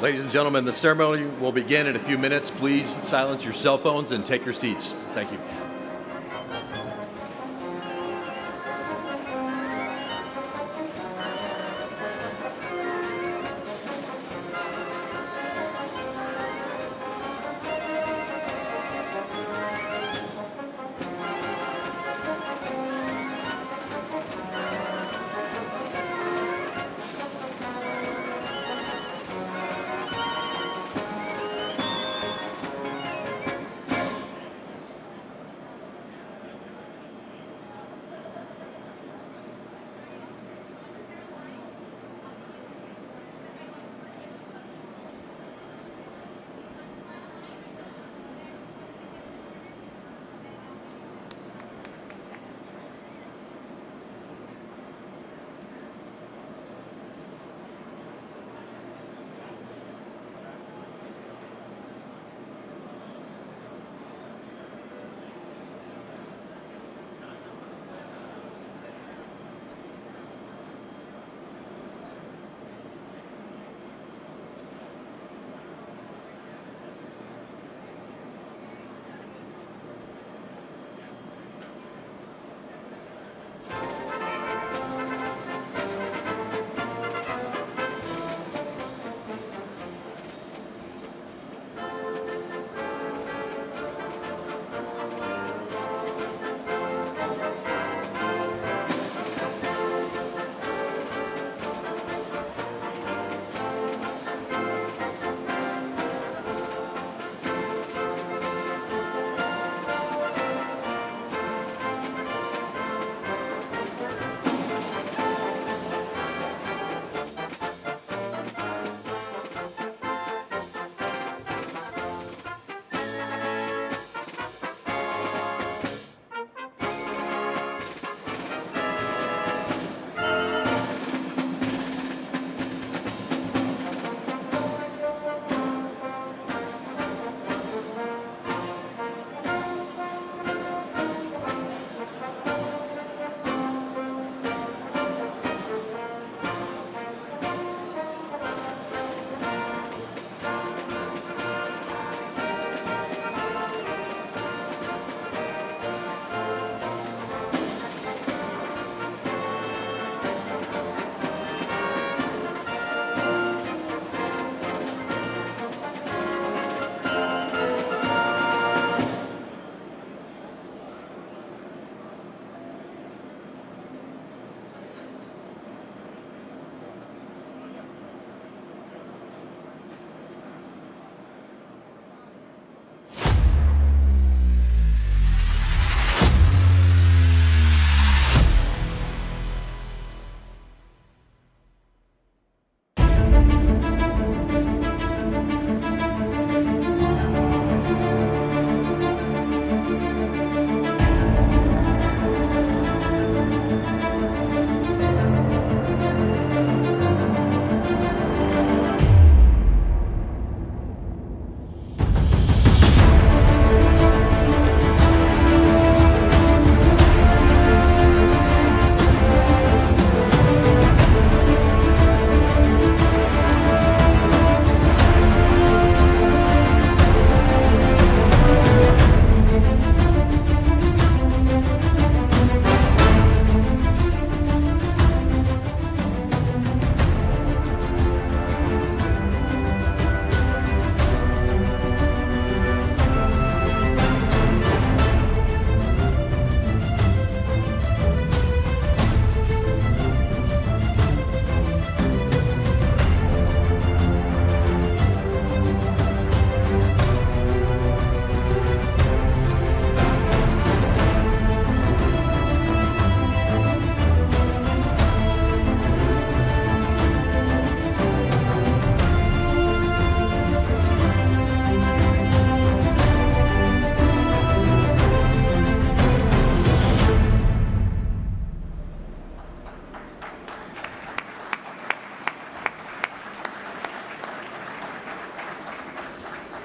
Ladies and gentlemen, the ceremony will begin in a few minutes. Please silence your cell phones and take your seats. Thank you.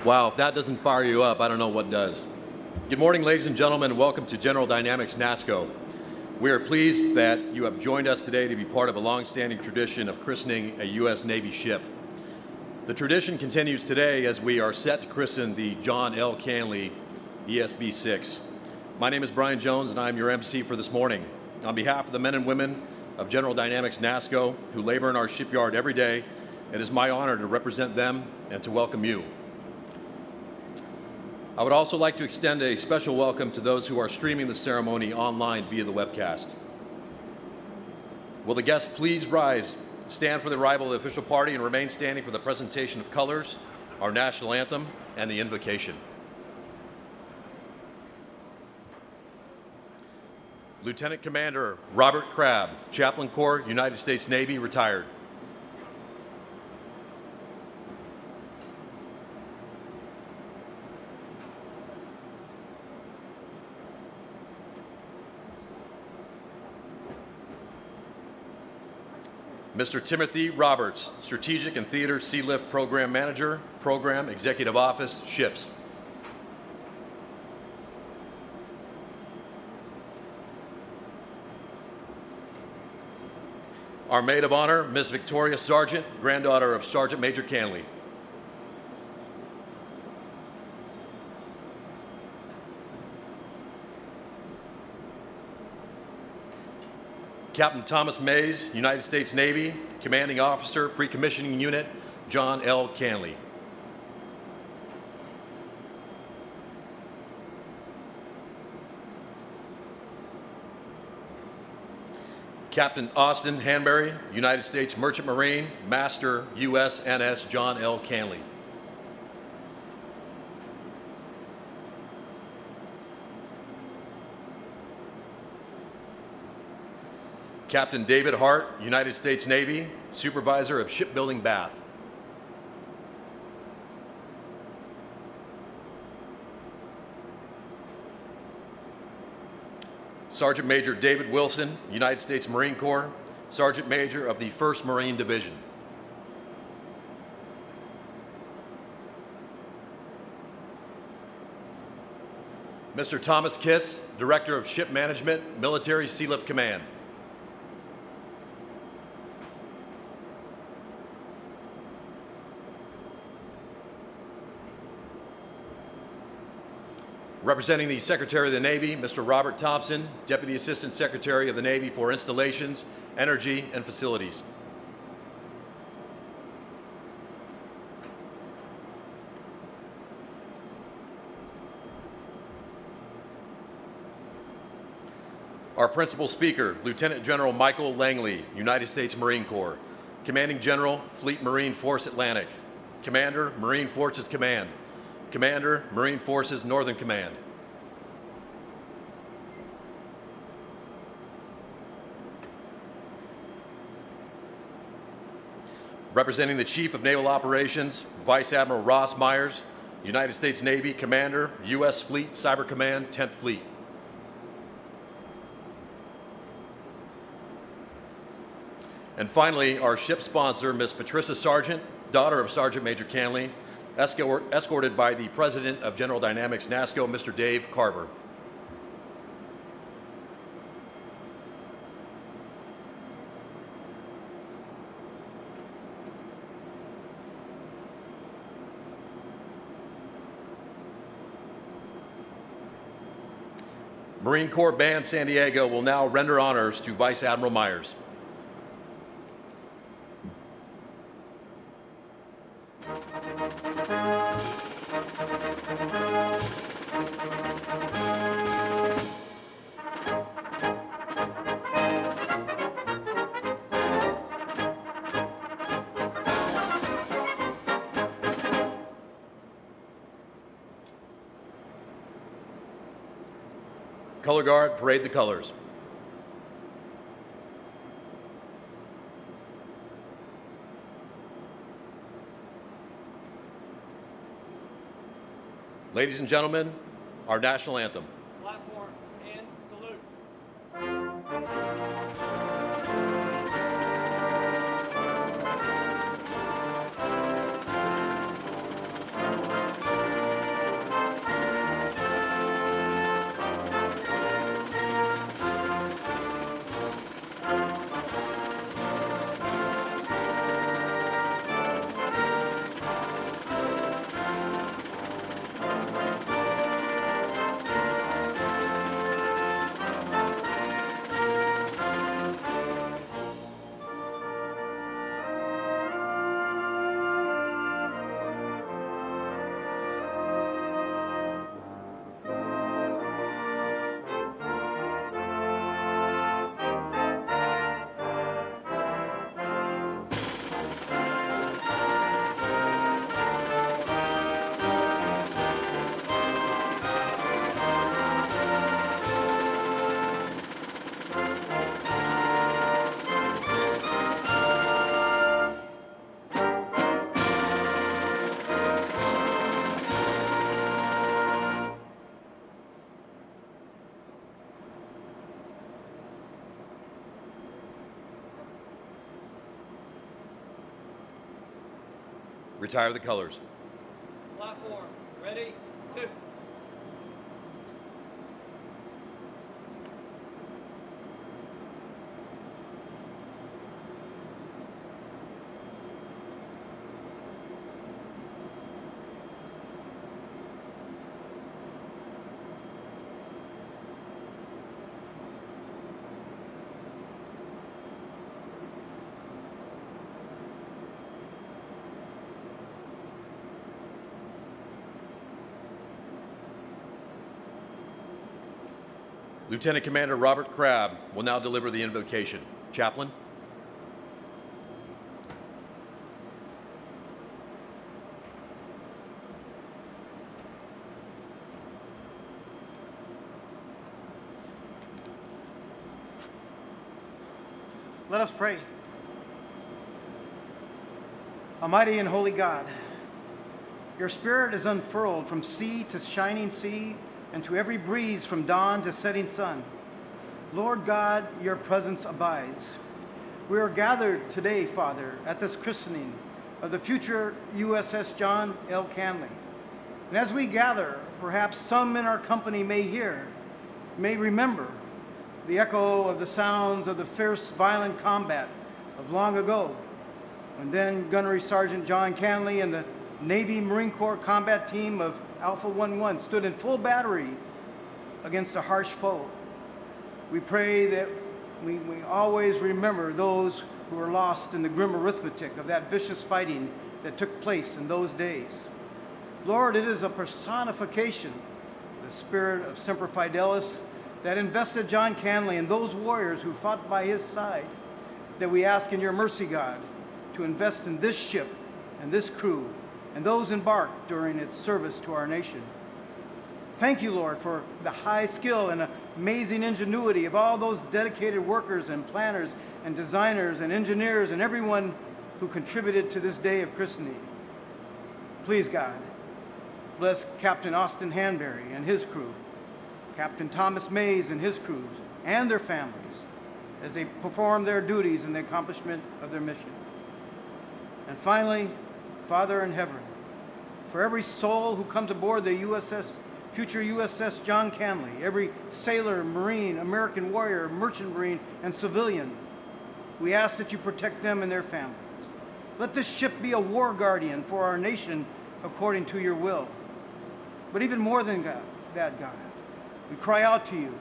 Wow, if that doesn't fire you up, I don't know what does. Good morning, ladies and gentlemen, and welcome to General Dynamics NASSCO. We are pleased that you have joined us today to be part of a long-standing tradition of christening a U.S. Navy ship. The tradition continues today as we are set to christen the John L. Canley ESB 6. My name is Brian Jones and I'm your MC for this morning. On behalf of the men and women of General Dynamics NASSCO who labor in our shipyard every day, it is my honor to represent them and to welcome you. I would also like to extend a special welcome to those who are streaming the ceremony online via the webcast. Will the guests please rise, stand for the arrival of the official party, and remain standing for the presentation of colors, our national anthem, and the invocation. Lieutenant Commander Robert Crabb, Chaplain Corps, United States Navy, retired. Mr. Timothy Roberts, Strategic and Theater Sealift Program Manager, Program Executive Office, Ships. Our Maid of Honor, Miss Victoria Sargent, granddaughter of Sergeant Major Canley. Captain Thomas Mays, United States Navy, Commanding Officer, Pre-Commissioning Unit, John L. Canley. Captain Austin Hanbury, United States Merchant Marine, Master USNS John L. Canley. Captain David Hart, United States Navy, Supervisor of Shipbuilding Bath. Sergeant Major David Wilson, United States Marine Corps, Sergeant Major of the 1st Marine Division. Mr. Thomas Kiss, Director of Ship Management, Military Sealift Command. Representing the Secretary of the Navy, Mr. Robert Thompson, Deputy Assistant Secretary of the Navy for Installations, Energy, and Facilities. Our principal speaker, Lieutenant General Michael Langley, United States Marine Corps, Commanding General, Fleet Marine Force Atlantic, Commander, Marine Forces Command, Commander, Marine Forces Northern Command. Representing the Chief of Naval Operations, Vice Admiral Ross Myers, United States Navy Commander, U.S. Fleet Cyber Command, 10th Fleet. And finally, our ship sponsor, Ms. Patricia Sargent, daughter of Sergeant Major Canley, escorted by the President of General Dynamics NASSCO, Mr. Dave Carver. Marine Corps Band San Diego will now render honors to Vice Admiral Myers. Color Guard, parade the colors. Ladies and gentlemen, our national anthem. Platform and salute. Retire the colors. Platform. Ready? 2. Lieutenant Commander Robert Crabb will now deliver the invocation. Chaplain. Let us pray. Almighty and holy God, your Spirit is unfurled from sea to shining sea and to every breeze from dawn to setting sun. Lord God, your presence abides. We are gathered today, Father, at this christening of the future USS John L. Canley. And as we gather, perhaps some in our company may remember the echo of the sounds of the fierce, violent combat of long ago, when then Gunnery Sergeant John Canley and the Navy Marine Corps combat team of Alpha 11 stood in full battery against a harsh foe. We pray that we always remember those who were lost in the grim arithmetic of that vicious fighting that took place in those days. Lord, it is a personification, the spirit of Semper Fidelis, that invested John Canley and those warriors who fought by his side, that we ask in your mercy, God, to invest in this ship and this crew and those embarked during its service to our nation. Thank you, Lord, for the high skill and amazing ingenuity of all those dedicated workers and planners and designers and engineers and everyone who contributed to this day of christening. Please, God, bless Captain Austin Hanbury and his crew, Captain Thomas Mays and his crews, and their families as they perform their duties in the accomplishment of their mission. And finally, Father in heaven, for every soul who comes aboard the future USS John Canley, every sailor, Marine, American warrior, merchant Marine, and civilian, we ask that you protect them and their families. Let this ship be a war guardian for our nation according to your will. But even more than that, God, we cry out to you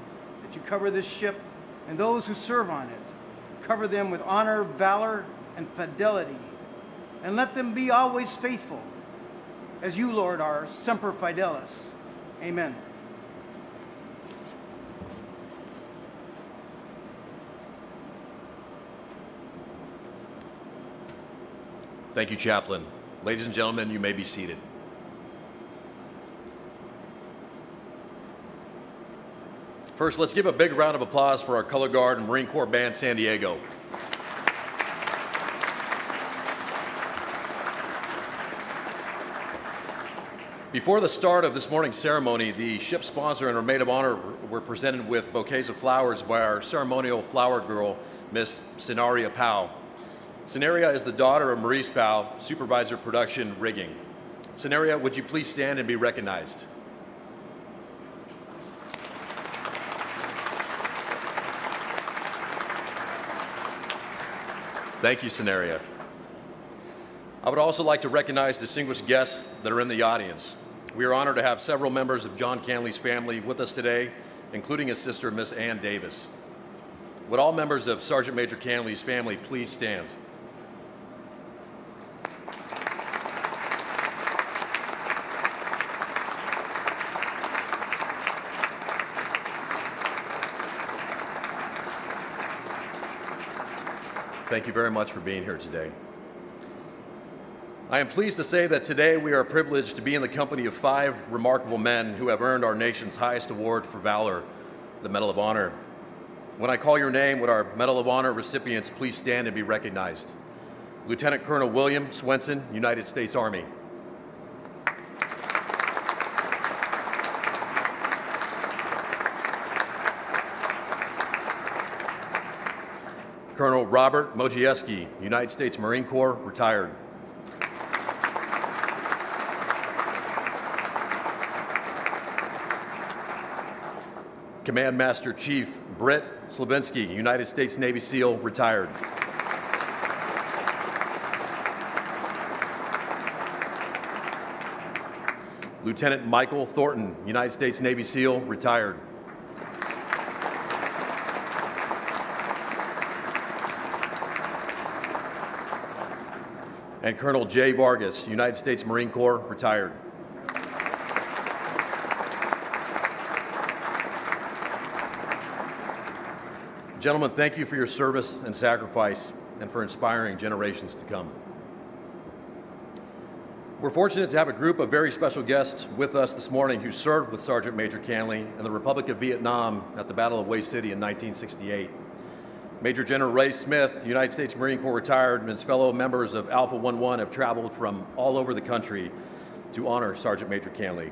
that you cover this ship and those who serve on it. Cover them with honor, valor, and fidelity. And let them be always faithful, as you, Lord, are Semper Fidelis. Amen. Thank you, Chaplain. Ladies and gentlemen, you may be seated. First, let's give a big round of applause for our Color Guard and Marine Corps Band San Diego. Before the start of this morning's ceremony, the ship sponsor and our maid of honor were presented with bouquets of flowers by our ceremonial flower girl, Miss Scenaria Powell. Scenaria is the daughter of Maurice Powell, supervisor production rigging. Scenaria, would you please stand and be recognized? Thank you, Scenaria. I would also like to recognize distinguished guests that are in the audience. We are honored to have several members of John Canley's family with us today, including his sister, Miss Ann Davis. Would all members of Sergeant Major Canley's family please stand? Thank you very much for being here today. I am pleased to say that today we are privileged to be in the company of 5 remarkable men who have earned our nation's highest award for valor, the Medal of Honor. When I call your name, would our Medal of Honor recipients please stand and be recognized? Lieutenant Colonel William Swenson, United States Army. Colonel Robert Mojieski, United States Marine Corps, retired. Command Master Chief Britt Slavinsky, United States Navy SEAL, retired. Lieutenant Michael Thornton, United States Navy SEAL, retired. And Colonel Jay Vargas, United States Marine Corps, retired. Gentlemen, thank you for your service and sacrifice and for inspiring generations to come. We're fortunate to have a group of very special guests with us this morning who served with Sergeant Major Canley in the Republic of Vietnam at the Battle of Hue City in 1968. Major General Ray Smith, United States Marine Corps retired, and his fellow members of Alpha 11 have traveled from all over the country to honor Sergeant Major Canley.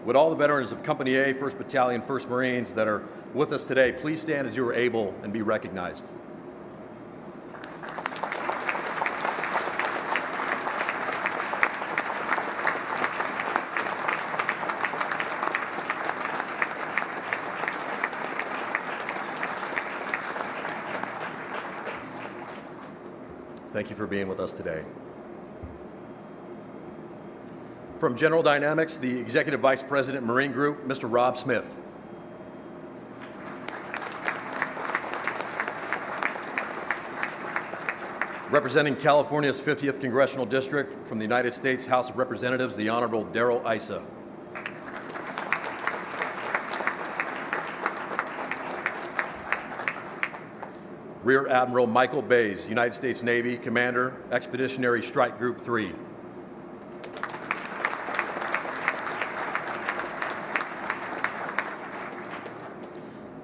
Would all the veterans of Company A, 1st Battalion, 1st Marines that are with us today please stand as you are able and be recognized. Thank you for being with us today. From General Dynamics, the Executive Vice President, Marine Group, Mr. Rob Smith. Representing California's 50th Congressional District from the United States House of Representatives, the Honorable Darrell Issa. Rear Admiral Michael Bays, United States Navy, Commander, Expeditionary Strike Group 3.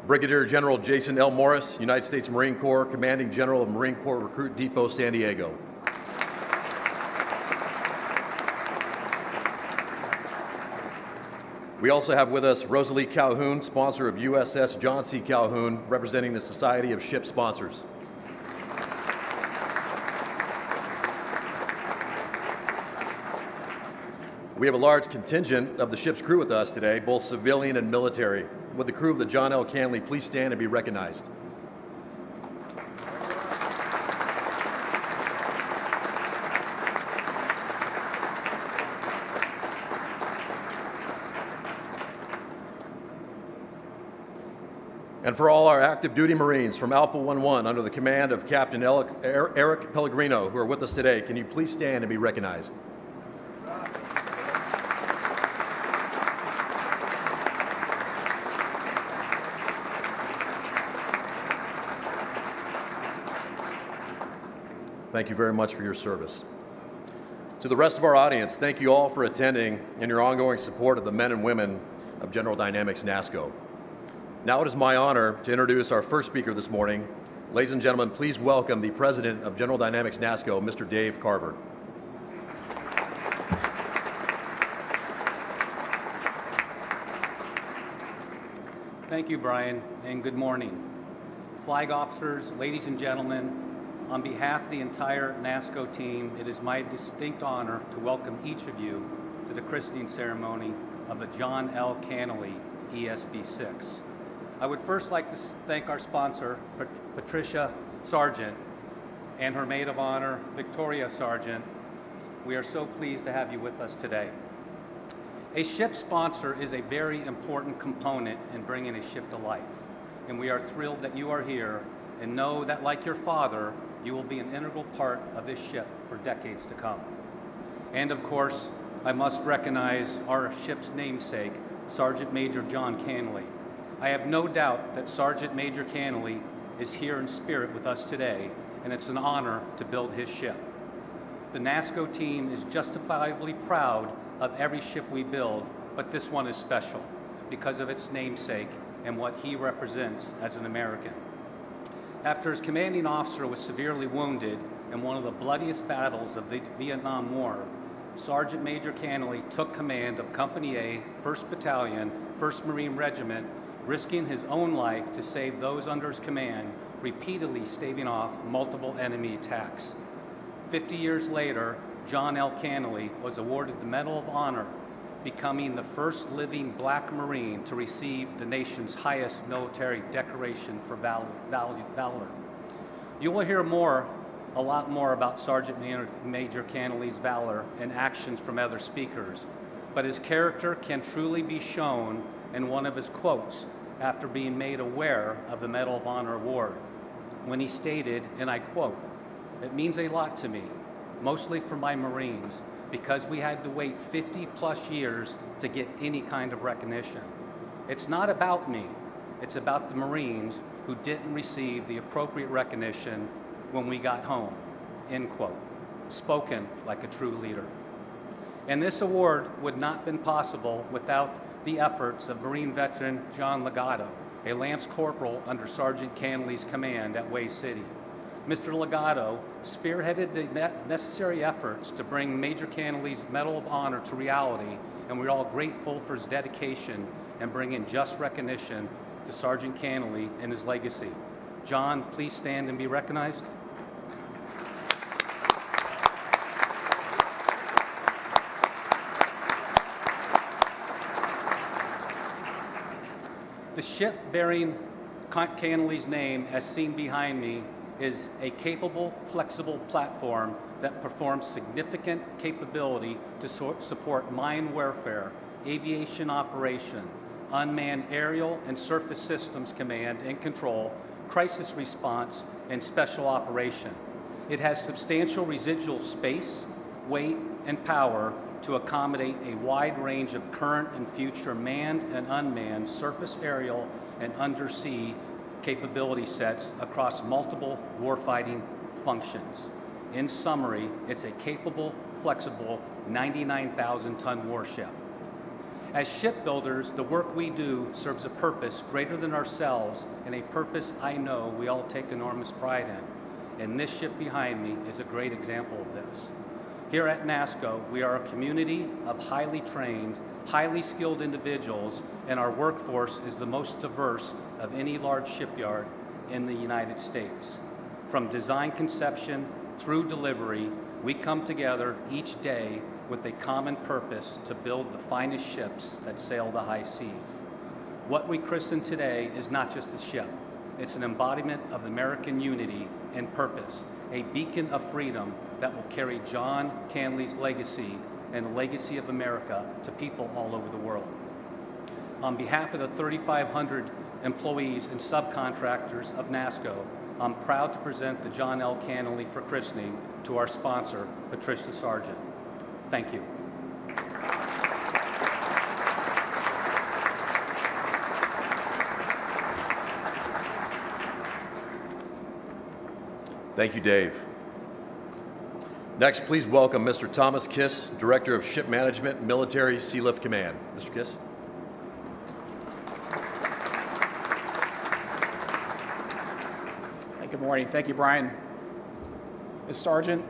Brigadier General Jason L. Morris, United States Marine Corps, Commanding General of Marine Corps Recruit Depot, San Diego. We also have with us Rosalie Calhoun, sponsor of USS John C. Calhoun, representing the Society of Ship Sponsors. We have a large contingent of the ship's crew with us today, both civilian and military. Would the crew of the John L. Canley please stand and be recognized? And for all our active duty Marines from Alpha 11 under the command of Captain Eric Pellegrino who are with us today, can you please stand and be recognized? Thank you very much for your service. To the rest of our audience, thank you all for attending and your ongoing support of the men and women of General Dynamics NASSCO. Now it is my honor to introduce our first speaker this morning. Ladies and gentlemen, please welcome the President of General Dynamics NASSCO, Mr. Dave Carver. Thank you, Brian, and good morning. Flag officers, ladies and gentlemen, on behalf of the entire NASSCO team, it is my distinct honor to welcome each of you to the christening ceremony of the John L. Canley ESB 6. I would first like to thank our sponsor, Patricia Sargent, and her maid of honor, Victoria Sargent. We are so pleased to have you with us today. A ship sponsor is a very important component in bringing a ship to life, and we are thrilled that you are here and know that, like your father, you will be an integral part of this ship for decades to come. And of course, I must recognize our ship's namesake, Sergeant Major John Canley. I have no doubt that Sergeant Major Canley is here in spirit with us today, and it's an honor to build his ship. The NASSCO team is justifiably proud of every ship we build, but this one is special because of its namesake and what he represents as an American. After his commanding officer was severely wounded in one of the bloodiest battles of the Vietnam War, Sergeant Major Canley took command of Company A, 1st Battalion, 1st Marine Regiment, risking his own life to save those under his command, repeatedly staving off multiple enemy attacks. 50 years later, John L. Canley was awarded the Medal of Honor becoming the first living black Marine to receive the nation's highest military decoration for valor. You will hear a lot more about Sergeant Major Canley's valor and actions from other speakers, but his character can truly be shown in one of his quotes after being made aware of the Medal of Honor award, when he stated, and I quote, "It means a lot to me, mostly for my Marines, because we had to wait 50 plus years to get any kind of recognition. It's not about me, it's about the Marines who didn't receive the appropriate recognition when we got home," end quote. Spoken like a true leader. And this award would not have been possible without the efforts of Marine veteran John Legato, a Lance Corporal under Sergeant Canley's command at Way City. Mr. Legato spearheaded the necessary efforts to bring Major Canley's Medal of Honor to reality, and we're all grateful for his dedication and bringing just recognition to Sergeant Canley and his legacy. John, please stand and be recognized. The ship bearing Canley's name, as seen behind me, is a capable, flexible platform that performs significant capability to support mine warfare, aviation operation, unmanned aerial and surface systems command and control, crisis response, and special operation. It has substantial residual space, weight, and power to accommodate a wide range of current and future manned and unmanned surface, aerial, and undersea capability sets across multiple warfighting functions. In summary, it's a capable, flexible, 99,000-ton warship. As shipbuilders, the work we do serves a purpose greater than ourselves, and a purpose I know we all take enormous pride in. And this ship behind me is a great example of this. Here at NASCO, we are a community of highly trained, highly skilled individuals, and our workforce is the most diverse of any large shipyard in the United States. From design conception through delivery, we come together each day with a common purpose to build the finest ships that sail the high seas. What we christen today is not just a ship. It's an embodiment of American unity and purpose, a beacon of freedom that will carry John Canley's legacy and the legacy of America to people all over the world. On behalf of the 3,500 employees and subcontractors of NASCO, I'm proud to present the John L. Canley for christening to our sponsor, Patricia Sargent. Thank you. Thank you, Dave. Next, please welcome Mr. Thomas Kiss, Director of Ship Management, Military Sealift Command. Mr. Kiss. Good morning. Thank you, Brian. Ms. Sargent,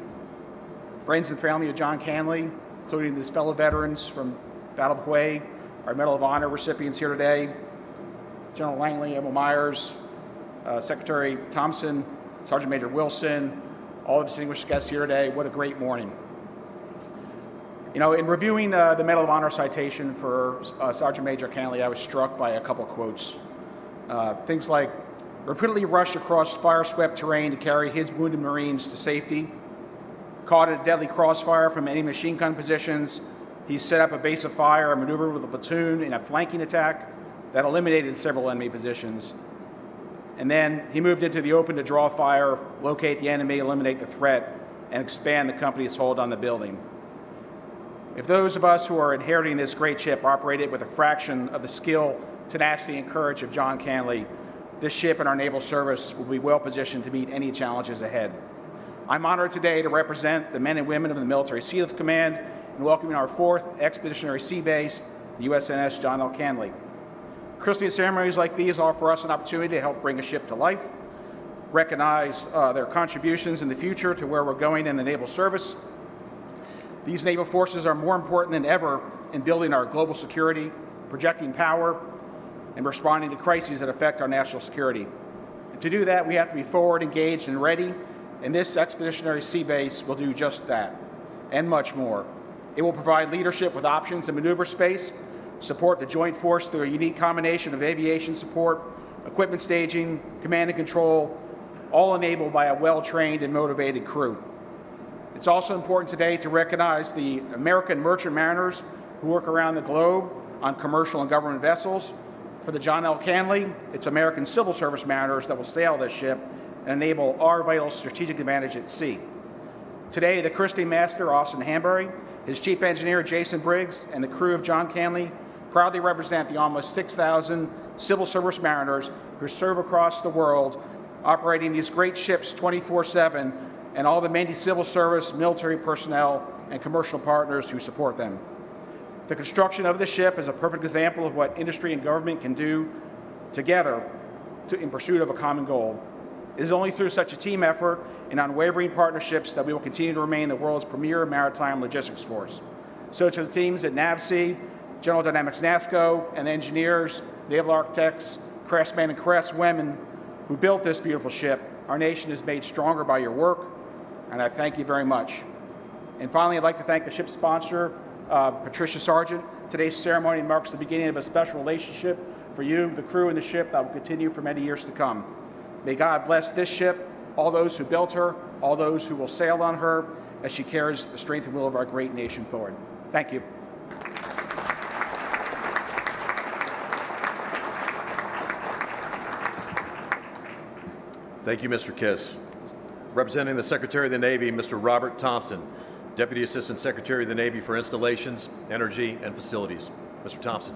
friends and family of John Canley, including his fellow veterans from Battle of Hue, our Medal of Honor recipients here today, General Langley, Emil Myers, Secretary Thompson, Sergeant Major Wilson, all the distinguished guests here today. What a great morning. You know, in reviewing the Medal of Honor citation for Sergeant Major Canley, I was struck by a couple quotes. Things like, repeatedly rushed across fire-swept terrain to carry his wounded Marines to safety, caught in a deadly crossfire from enemy machine gun positions. He set up a base of fire and maneuvered with a platoon in a flanking attack that eliminated several enemy positions. And then he moved into the open to draw fire, locate the enemy, eliminate the threat, and expand the company's hold on the building. If those of us who are inheriting this great ship operated with a fraction of the skill, tenacity, and courage of John Canley, this ship and our naval service will be well positioned to meet any challenges ahead. I'm honored today to represent the men and women of the Military Sealift Command in welcoming our 4th Expeditionary Sea Base, the USNS John L. Canley. Christening ceremonies like these offer us an opportunity to help bring a ship to life, recognize their contributions in the future to where we're going in the naval service. These naval forces are more important than ever in building our global security, projecting power, and responding to crises that affect our national security. And to do that, we have to be forward, engaged, and ready, and this Expeditionary Sea Base will do just that, and much more. It will provide leadership with options and maneuver space, support the joint force through a unique combination of aviation support, equipment staging, command and control, all enabled by a well-trained and motivated crew. It's also important today to recognize the American merchant mariners who work around the globe on commercial and government vessels. For the John L. Canley, it's American civil service mariners that will sail this ship and enable our vital strategic advantage at sea. Today, the Christening Master, Austin Hanbury, his Chief Engineer, Jason Briggs, and the crew of John Canley proudly represent the almost 6,000 civil service mariners who serve across the world, operating these great ships 24/7, and all the many civil service, military personnel, and commercial partners who support them. The construction of this ship is a perfect example of what industry and government can do together in pursuit of a common goal. It is only through such a team effort and unwavering partnerships that we will continue to remain the world's premier maritime logistics force. So to the teams at NAVSEA, General Dynamics NASCO, and the engineers, naval architects, craftsmen and craftswomen who built this beautiful ship, our nation is made stronger by your work, and I thank you very much. And finally, I'd like to thank the ship's sponsor, Patricia Sargent. Today's ceremony marks the beginning of a special relationship for you, the crew, and the ship that will continue for many years to come. May God bless this ship, all those who built her, all those who will sail on her, as she carries the strength and will of our great nation forward. Thank you. Thank you, Mr. Kiss. Representing the Secretary of the Navy, Mr. Robert Thompson, Deputy Assistant Secretary of the Navy for Installations, Energy, and Facilities. Mr. Thompson.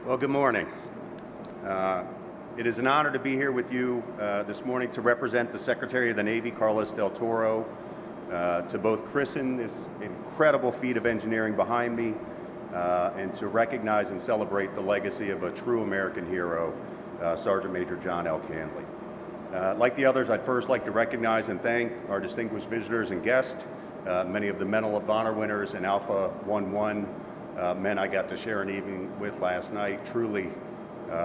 Well, good morning. It is an honor to be here with you this morning to represent the Secretary of the Navy, Carlos Del Toro, to both christen this incredible feat of engineering behind me, and to recognize and celebrate the legacy of a true American hero, Sergeant Major John L. Canley. Like the others, I'd first like to recognize and thank our distinguished visitors and guests, many of the Medal of Honor winners and Alpha 11 men I got to share an evening with last night. Truly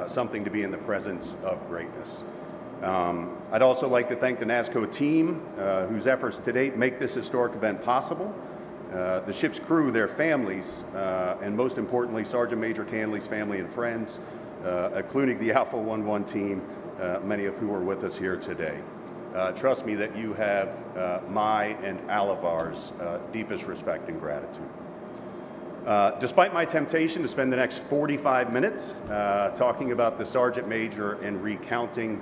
something to be in the presence of greatness. I'd also like to thank the NASCO team, whose efforts to date make this historic event possible, the ship's crew, their families, and most importantly, Sergeant Major Canley's family and friends, including the Alpha 11 team, many of who are with us here today. Trust me that you have my and all of ours deepest respect and gratitude. Despite my temptation to spend the next 45 minutes talking about the Sergeant Major and recounting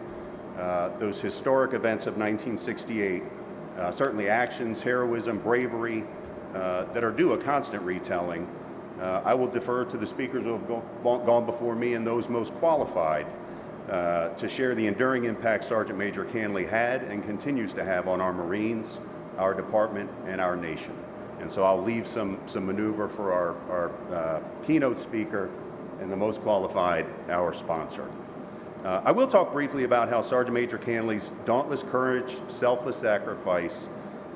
those historic events of 1968, certainly actions, heroism, bravery that are due a constant retelling, I will defer to the speakers who have gone before me and those most qualified to share the enduring impact Sergeant Major Canley had and continues to have on our Marines, our department, and our nation. And so I'll leave some maneuver for our keynote speaker and the most qualified, our sponsor. I will talk briefly about how Sergeant Major Canley's dauntless courage, selfless sacrifice,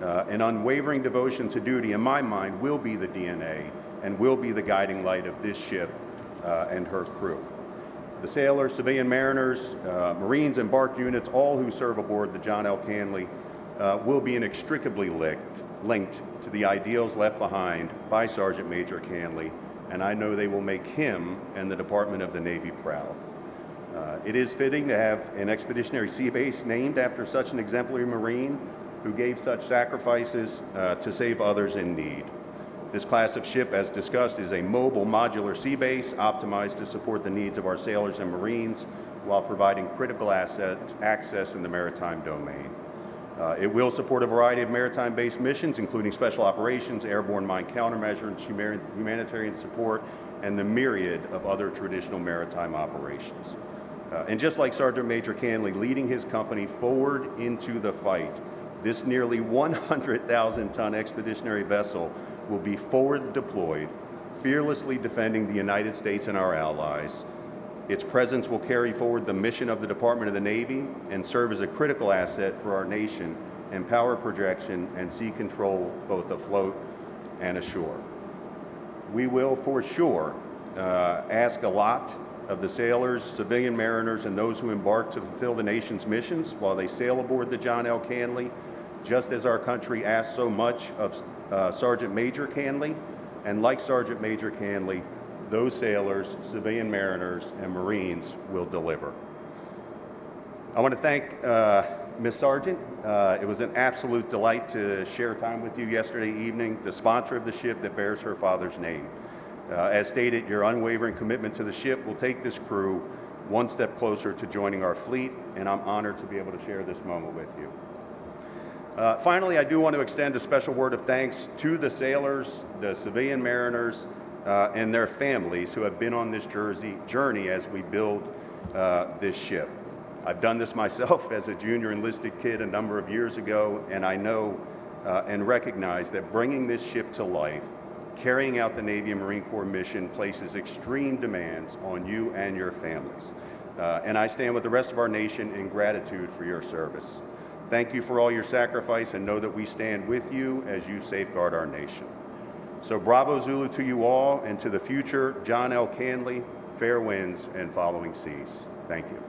and unwavering devotion to duty, in my mind, will be the DNA and will be the guiding light of this ship and her crew. The sailors, civilian mariners, Marines, and bark units, all who serve aboard the John L. Canley, will be inextricably linked to the ideals left behind by Sergeant Major Canley, and I know they will make him and the Department of the Navy proud. It is fitting to have an Expeditionary Sea Base named after such an exemplary Marine who gave such sacrifices to save others in need. This class of ship, as discussed, is a mobile modular sea base optimized to support the needs of our sailors and Marines while providing critical access in the maritime domain. It will support a variety of maritime-based missions, including special operations, airborne mine countermeasures, humanitarian support, and the myriad of other traditional maritime operations. And just like Sergeant Major Canley leading his company forward into the fight, this nearly 100,000-ton expeditionary vessel will be forward deployed, fearlessly defending the United States and our allies. Its presence will carry forward the mission of the Department of the Navy and serve as a critical asset for our nation in power projection and sea control both afloat and ashore. We will for sure ask a lot of the sailors, civilian mariners, and those who embark to fulfill the nation's missions while they sail aboard the John L. Canley, just as our country asks so much of Sergeant Major Canley. And like Sergeant Major Canley, those sailors, civilian mariners, and Marines will deliver. I want to thank Ms. Sargent. It was an absolute delight to share time with you yesterday evening, the sponsor of the ship that bears her father's name. As stated, your unwavering commitment to the ship will take this crew one step closer to joining our fleet, and I'm honored to be able to share this moment with you. Finally, I do want to extend a special word of thanks to the sailors, the civilian mariners, and their families who have been on this journey as we build this ship. I've done this myself as a junior enlisted kid a number of years ago, and I know and recognize that bringing this ship to life, carrying out the Navy and Marine Corps mission, places extreme demands on you and your families. And I stand with the rest of our nation in gratitude for your service. Thank you for all your sacrifice, and know that we stand with you as you safeguard our nation. So bravo Zulu to you all, and to the future John L. Canley, fair winds and following seas. Thank you.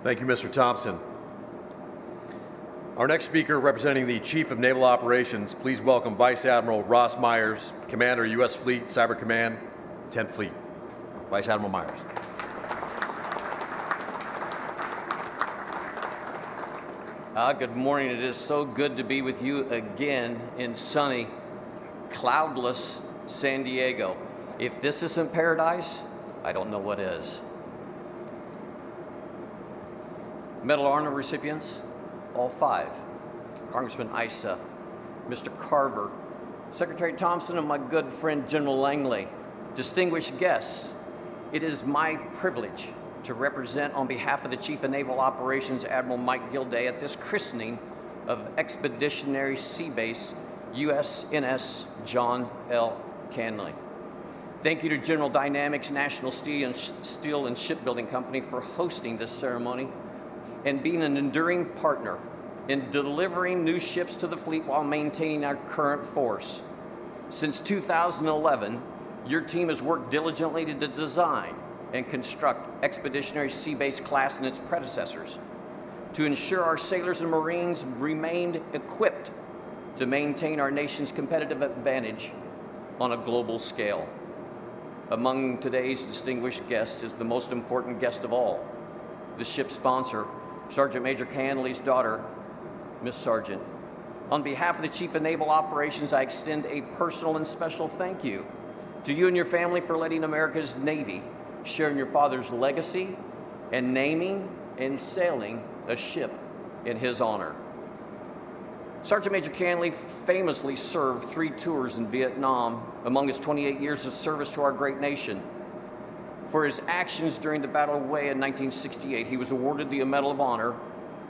Thank you, Mr. Thompson. Our next speaker, representing the Chief of Naval Operations, please welcome Vice Admiral Ross Myers, Commander, U.S. Fleet, Cyber Command, 10th Fleet. Vice Admiral Myers. Good morning. It is so good to be with you again in sunny, cloudless San Diego. If this isn't paradise, I don't know what is. Medal of Honor recipients, all 5. Congressman Issa, Mr. Carver, Secretary Thompson, and my good friend General Langley. Distinguished guests, it is my privilege to represent on behalf of the Chief of Naval Operations, Admiral Mike Gilday, at this christening of Expeditionary Sea Base, USNS John L. Canley. Thank you to General Dynamics National Steel and Shipbuilding Company for hosting this ceremony and being an enduring partner in delivering new ships to the fleet while maintaining our current force. Since 2011, your team has worked diligently to design and construct Expeditionary Sea Base class and its predecessors to ensure our sailors and Marines remained equipped to maintain our nation's competitive advantage on a global scale. Among today's distinguished guests is the most important guest of all, the ship's sponsor, Sergeant Major Canley's daughter, Miss Sargent. On behalf of the Chief of Naval Operations, I extend a personal and special thank you to you and your family for letting America's Navy share in your father's legacy and naming and sailing a ship in his honor. Sergeant Major Canley famously served 3 tours in Vietnam among his 28 years of service to our great nation. For his actions during the Battle of Hue in 1968, he was awarded the Medal of Honor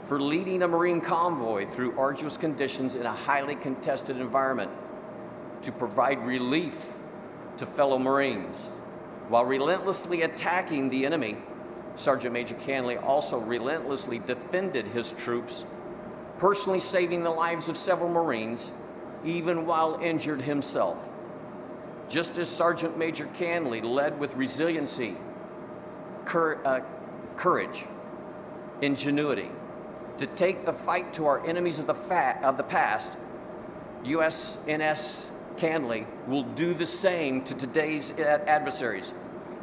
for leading a Marine convoy through arduous conditions in a highly contested environment to provide relief to fellow Marines. While relentlessly attacking the enemy, Sergeant Major Canley also relentlessly defended his troops, personally saving the lives of several Marines, even while injured himself. Just as Sergeant Major Canley led with resiliency, courage, ingenuity, to take the fight to our enemies of the past, USNS Canley will do the same to today's adversaries.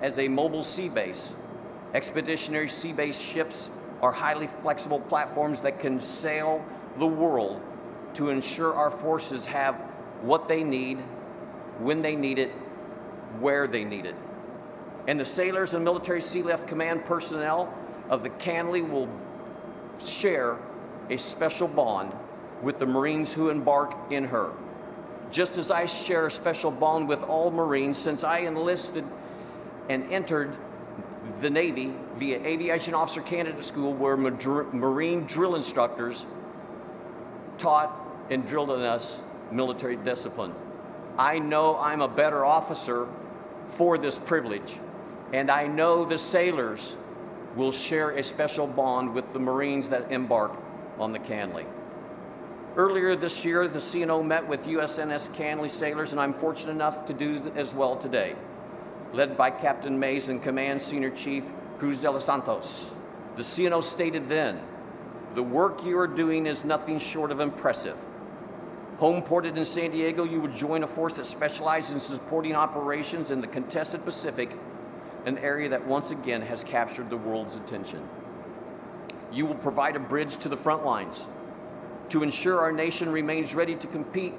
As a mobile sea base, Expeditionary Sea Base ships are highly flexible platforms that can sail the world to ensure our forces have what they need, when they need it, where they need it. And the sailors and military Sea Left Command personnel of the Canley will share a special bond with the Marines who embark in her. Just as I share a special bond with all Marines since I enlisted and entered the Navy via Aviation Officer Candidate School, where Marine drill instructors taught and drilled in us military discipline. I know I'm a better officer for this privilege, and I know the sailors will share a special bond with the Marines that embark on the Canley. Earlier this year, the CNO met with USNS Canley sailors, and I'm fortunate enough to do as well today, led by Captain Mays and Command Senior Chief Cruz de los Santos. The CNO stated then, "The work you are doing is nothing short of impressive. Home ported in San Diego, you would join a force that specializes in supporting operations in the contested Pacific, an area that once again has captured the world's attention. You will provide a bridge to the front lines to ensure our nation remains ready to compete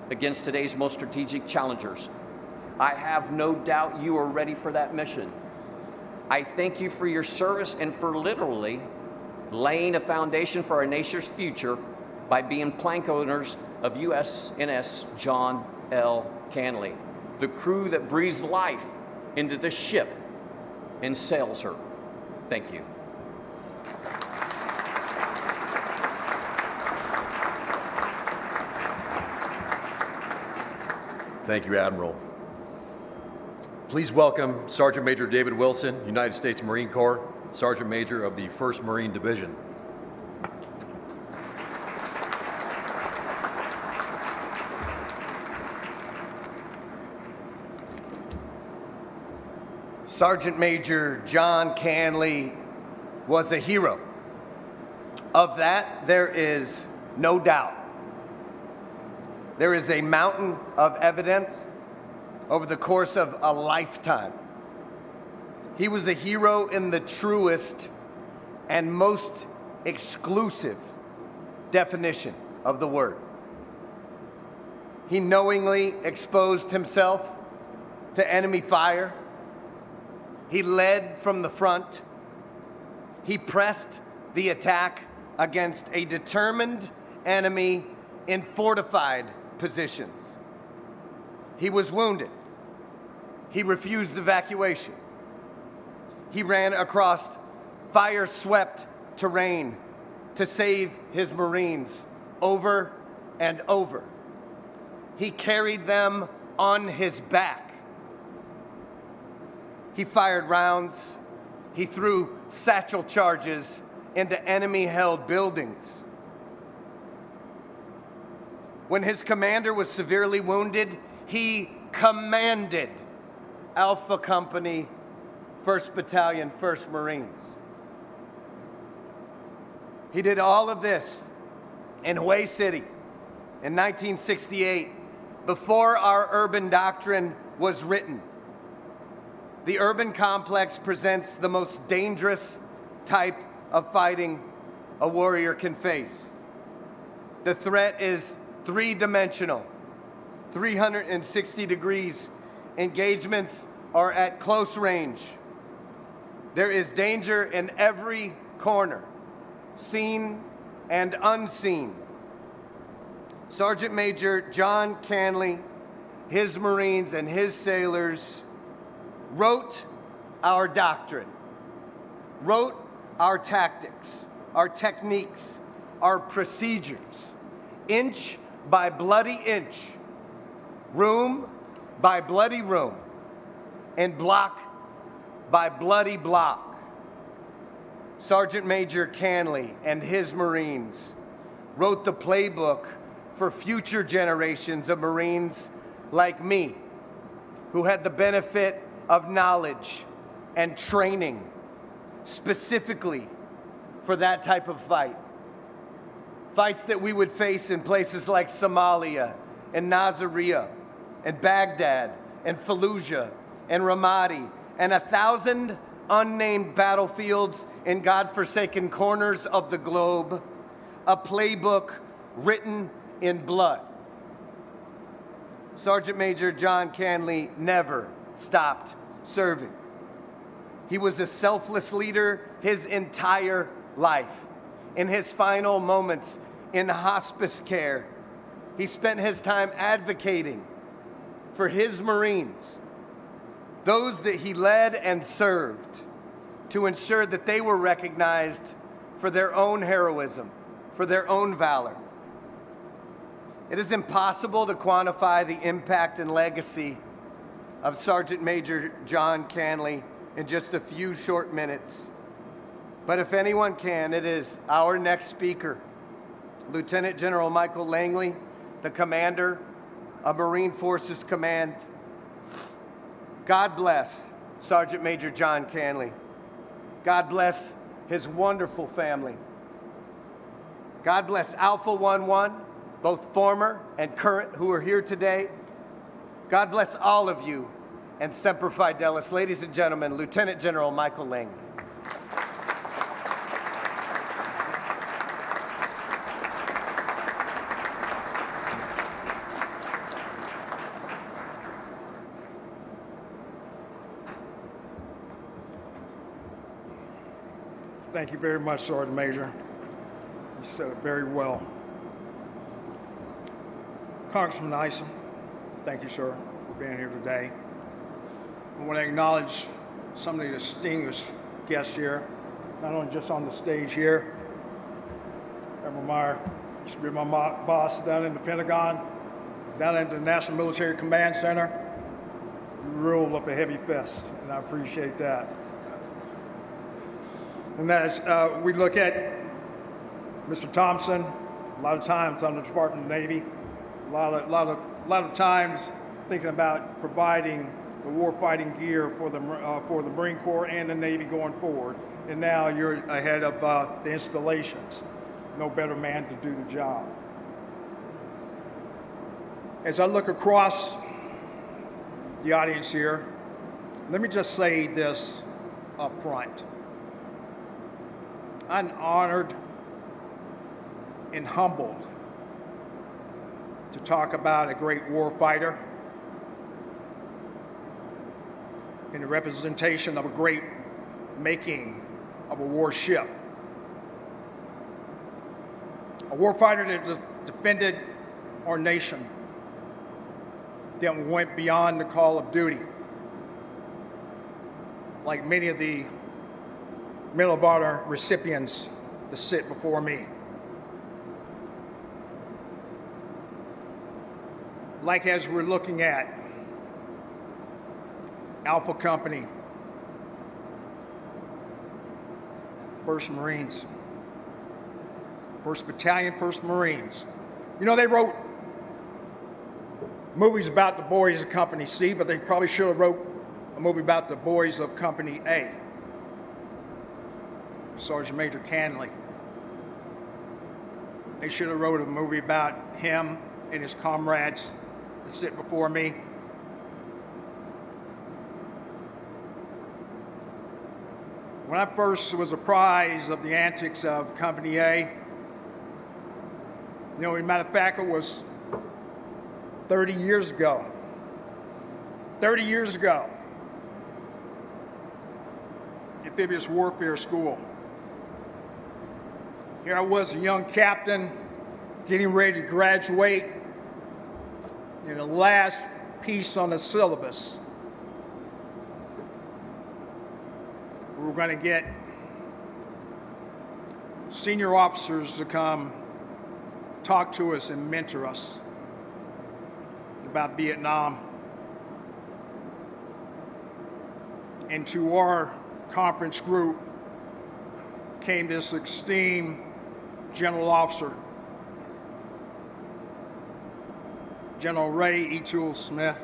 against today's most strategic challengers. I have no doubt you are ready for that mission. I thank you for your service and for literally laying a foundation for our nation's future by being plank owners of USNS John L. Canley, the crew that breathes life into this ship and sails her. Thank you." Thank you, Admiral. Please welcome Sergeant Major David Wilson, United States Marine Corps, Sergeant Major of the 1st Marine Division. Sergeant Major John Canley was a hero. Of that, there is no doubt. There is a mountain of evidence over the course of a lifetime. He was a hero in the truest and most exclusive definition of the word. He knowingly exposed himself to enemy fire. He led from the front. He pressed the attack against a determined enemy in fortified positions. He was wounded. He refused evacuation. He ran across fire-swept terrain to save his Marines over and over. He carried them on his back. He fired rounds. He threw satchel charges into enemy-held buildings. When his commander was severely wounded, he commanded Alpha Company, 1st Battalion, 1st Marines. He did all of this in Hawaii City in 1968, before our urban doctrine was written. The urban complex presents the most dangerous type of fighting a warrior can face. The threat is three-dimensional, 360 degrees. Engagements are at close range. There is danger in every corner, seen and unseen. Sergeant Major John Canley, his Marines, and his sailors wrote our doctrine, wrote our tactics, our techniques, our procedures, inch by bloody inch, room by bloody room, and block by bloody block. Sergeant Major Canley and his Marines wrote the playbook for future generations of Marines like me, who had the benefit of knowledge and training specifically for that type of fight. Fights that we would face in places like Somalia and Nasiriyah and Baghdad and Fallujah and Ramadi and 1,000 unnamed battlefields in godforsaken corners of the globe, a playbook written in blood. Sergeant Major John Canley never stopped serving. He was a selfless leader his entire life. In his final moments in hospice care, he spent his time advocating for his Marines, those that he led and served, to ensure that they were recognized for their own heroism, for their own valor. It is impossible to quantify the impact and legacy of Sergeant Major John Canley in just a few short minutes. But if anyone can, it is our next speaker, Lieutenant General Michael Langley, the commander of Marine Forces Command. God bless Sergeant Major John Canley. God bless his wonderful family. God bless Alpha 11, both former and current, who are here today. God bless all of you, and Semper Fidelis. Ladies and gentlemen, Lieutenant General Michael Langley. Thank you very much, Sergeant Major. You said it very well. Congressman Issa, thank you, sir, for being here today. I want to acknowledge some of the distinguished guests here, not only just on the stage here. Admiral Meyer used to be my boss down in the Pentagon, down at the National Military Command Center. You ruled up a heavy fist, and I appreciate that. And as we look at Mr. Thompson, a lot of times on the Department of the Navy, a lot of times thinking about providing the warfighting gear for the Marine Corps and the Navy going forward. And now you're ahead of the installations. No better man to do the job. As I look across the audience here, let me just say this up front. I'm honored and humbled to talk about a great war fighter and the representation of a great making of a warship. A war fighter that defended our nation, that went beyond the call of duty. Like many of the Medal of Honor recipients that sit before me. Like as we're looking at Alpha Company, 1st Marines, 1st Battalion, 1st Marines. You know, they wrote movies about the boys of Company C, but they probably should have wrote a movie about the boys of Company A. Sergeant Major Canley. They should have wrote a movie about him and his comrades that sit before me. When I first was apprised of the antics of Company A, you know, as a matter of fact, it was 30 years ago. 30 years ago. Amphibious Warfare School. Here I was, a young captain, getting ready to graduate, in the last piece on the syllabus. We were going to get senior officers to come talk to us and mentor us about Vietnam. And to our conference group came this esteemed general officer, General Ray E. Toole Smith.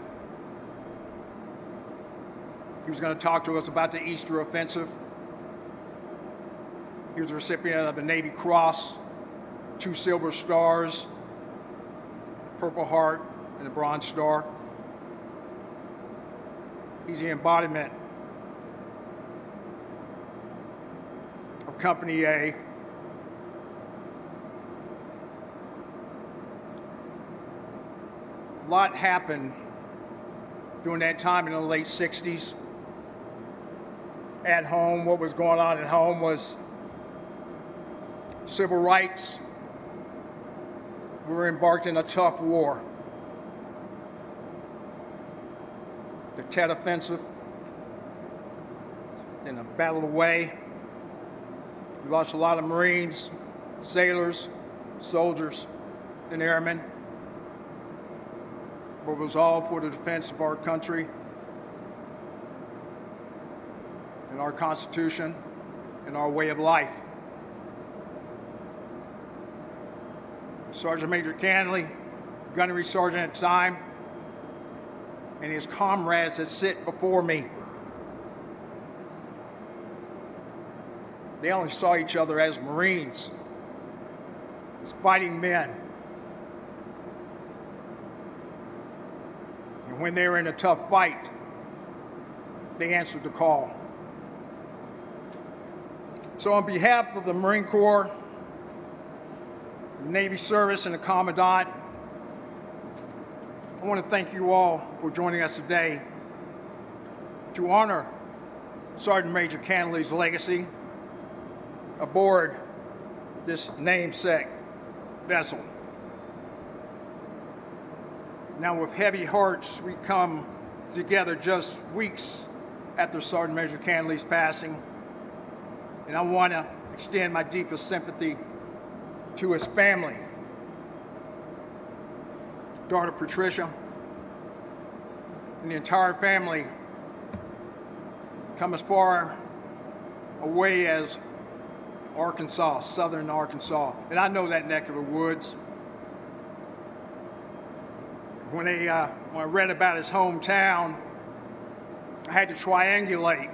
He was going to talk to us about the Easter Offensive. He was a recipient of the Navy Cross, 2 Silver Stars, Purple Heart, and a Bronze Star. He's the embodiment of Company A. A lot happened during that time in the late 60s. At home, what was going on at home was civil rights. We were embarked in a tough war. The Tet Offensive, then the Battle of the Way. We lost a lot of Marines, sailors, soldiers, and airmen. But it was all for the defense of our country and our Constitution and our way of life. Sergeant Major Canley, gunnery sergeant at the time, and his comrades that sit before me. They only saw each other as Marines, as fighting men. And when they were in a tough fight, they answered the call. So on behalf of the Marine Corps, the Navy service, and the Commandant, I want to thank you all for joining us today to honor Sergeant Major Canley's legacy aboard this namesake vessel. Now, with heavy hearts, we come together just weeks after Sergeant Major Canley's passing, and I want to extend my deepest sympathy to his family, daughter Patricia, and the entire family come as far away as Arkansas, southern Arkansas, and I know that neck of the woods. When I read about his hometown, I had to triangulate,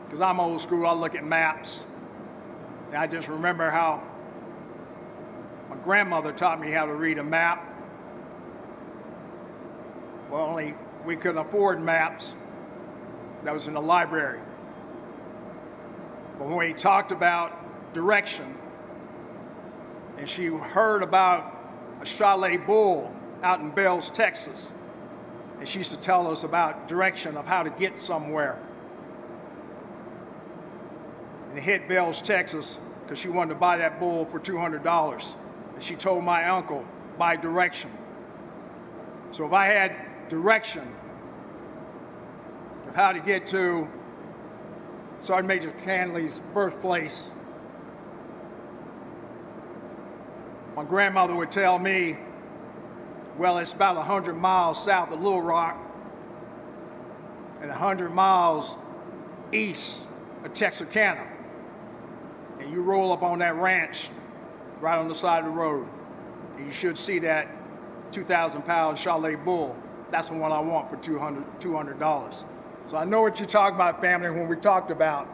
because I'm old school, I look at maps, and I just remember how my grandmother taught me how to read a map. Well, only we couldn't afford maps. That was in the library. But when he talked about direction, and she heard about a Chalet bull out in Bells, Texas, and she used to tell us about direction of how to get somewhere. And it hit Bells, Texas, because she wanted to buy that bull for $200. And she told my uncle, buy direction. So if I had direction of how to get to Sergeant Major Canley's birthplace, my grandmother would tell me, well, it's about 100 miles south of Little Rock and 100 miles east of Texarkana. And you roll up on that ranch right on the side of the road, and you should see that 2,000-pound Chalet bull. That's the one I want for $200. So I know what you're talking about, family, when we talked about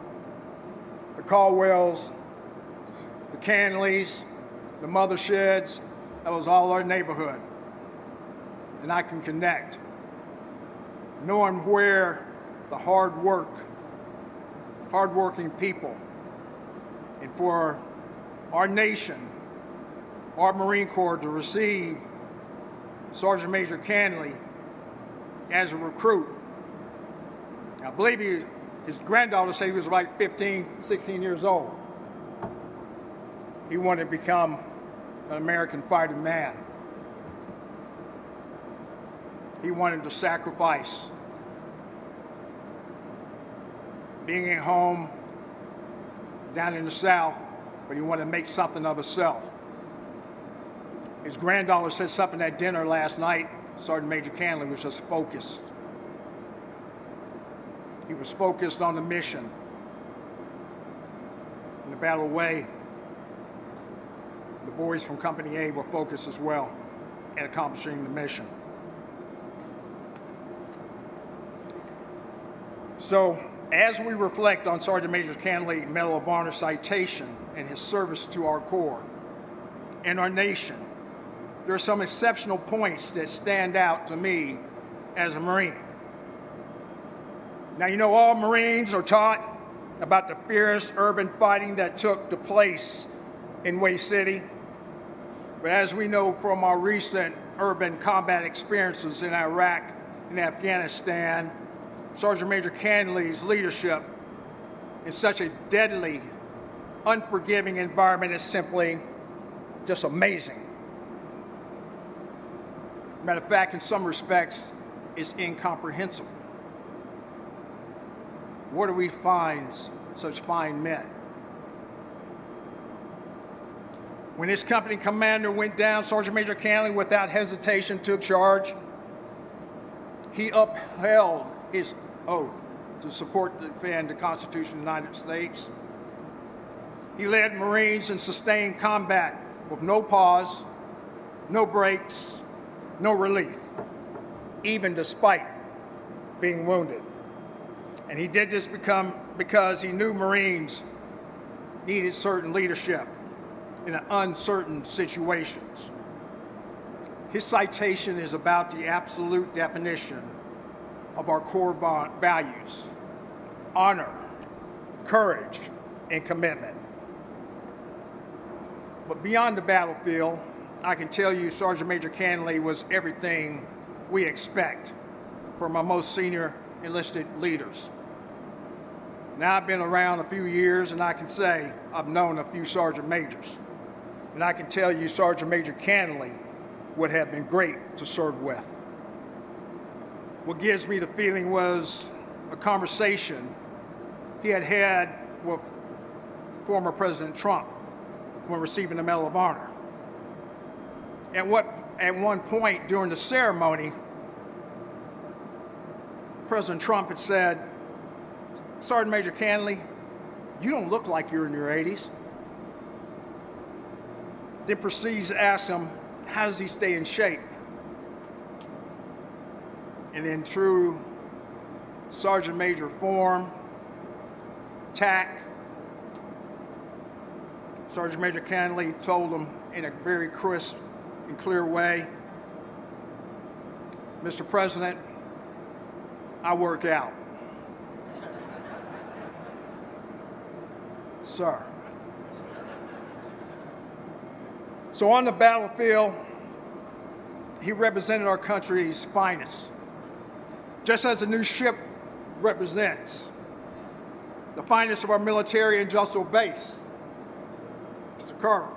the Caldwells, the Canleys, the Mothersheds. That was all our neighborhood. And I can connect, knowing where the hardworking people, and for our nation, our Marine Corps to receive Sergeant Major Canley as a recruit. I believe his granddaughter said he was like 15, 16 years old. He wanted to become an American fighting man. He wanted to sacrifice being at home down in the South, but he wanted to make something of himself. His granddaughter said something at dinner last night. Sergeant Major Canley was just focused. He was focused on the mission. In the Battle Way, the boys from Company A were focused as well at accomplishing the mission. So, as we reflect on Sergeant Major Canley Medal of Honor citation and his service to our Corps and our nation, there are some exceptional points that stand out to me as a Marine. Now, you know, all Marines are taught about the fierce urban fighting that took place in Way City. But as we know from our recent urban combat experiences in Iraq and Afghanistan, Sergeant Major Canley's leadership in such a deadly, unforgiving environment is simply just amazing. Matter of fact, in some respects, it's incomprehensible. Where do we find such fine men? When his company commander went down, Sergeant Major Canley, without hesitation, took charge. He upheld his oath to support and defend the Constitution of the United States. He led Marines in sustained combat with no pause, no breaks, no relief, even despite being wounded. And he did this because he knew Marines needed certain leadership in uncertain situations. His citation is about the absolute definition of our core values: honor, courage, and commitment. But beyond the battlefield, I can tell you Sergeant Major Canley was everything we expect from our most senior enlisted leaders. Now, I've been around a few years, and I can say I've known a few Sergeant Majors. And I can tell you Sergeant Major Canley would have been great to serve with. What gives me the feeling was a conversation he had with former President Trump when receiving the Medal of Honor. At one point during the ceremony, President Trump had said, "Sergeant Major Canley, you don't look like you're in your 80s. Then proceeds to ask him, how does he stay in shape? And in true Sergeant Major form, tact, Sergeant Major Canley told him in a very crisp and clear way, "Mr. President, I work out." Sir. So on the battlefield, he represented our country's finest, just as a new ship represents the finest of our military industrial base. Mr. Carver,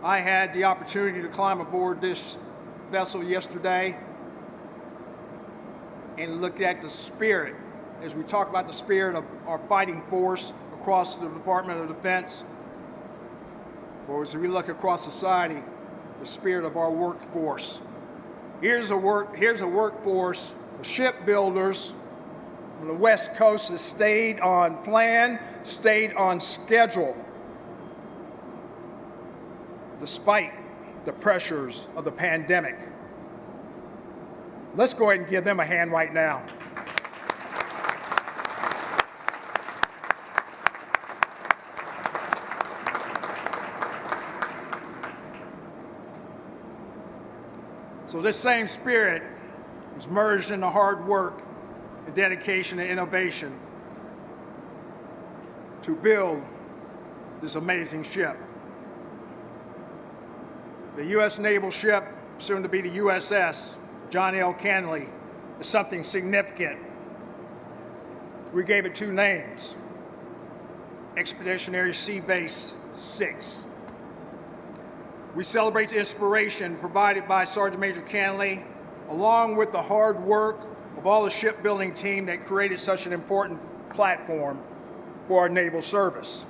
I had the opportunity to climb aboard this vessel yesterday and look at the spirit, as we talk about the spirit of our fighting force across the Department of Defense, or as we look across society, the spirit of our workforce. Here's a workforce of shipbuilders from the West Coast that stayed on plan, stayed on schedule, despite the pressures of the pandemic. Let's go ahead and give them a hand right now. So this same spirit was merged into hard work and dedication and innovation to build this amazing ship. The U.S. Naval ship, soon to be the USS John L. Canley, is something significant. We gave it two names: Expeditionary Sea Base 6. We celebrate the inspiration provided by Sergeant Major Canley, along with the hard work of all the shipbuilding team that created such an important platform for our naval service.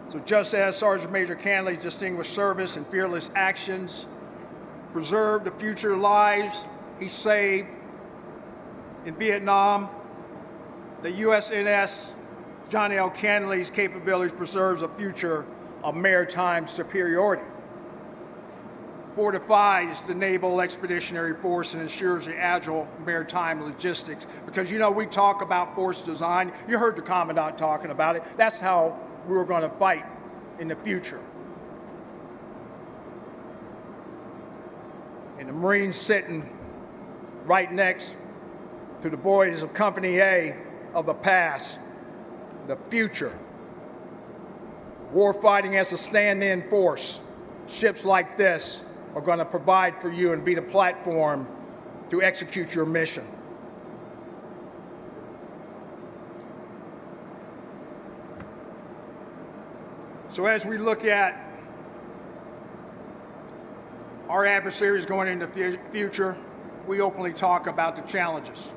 So just as Sergeant Major Canley's distinguished service and fearless actions preserved the future lives he saved in Vietnam, the USNS John L. Canley's capabilities preserves a future of maritime superiority, fortifies the Naval Expeditionary Force, and ensures the agile maritime logistics. Because, you know, we talk about force design. You heard the Commandant talking about it. That's how we're going to fight in the future. And the Marines sitting right next to the boys of Company A of the past, the future. Warfighting as a stand-in force. Ships like this are going to provide for you and be the platform to execute your mission. So as we look at our adversaries going into the future, we openly talk about the challenges.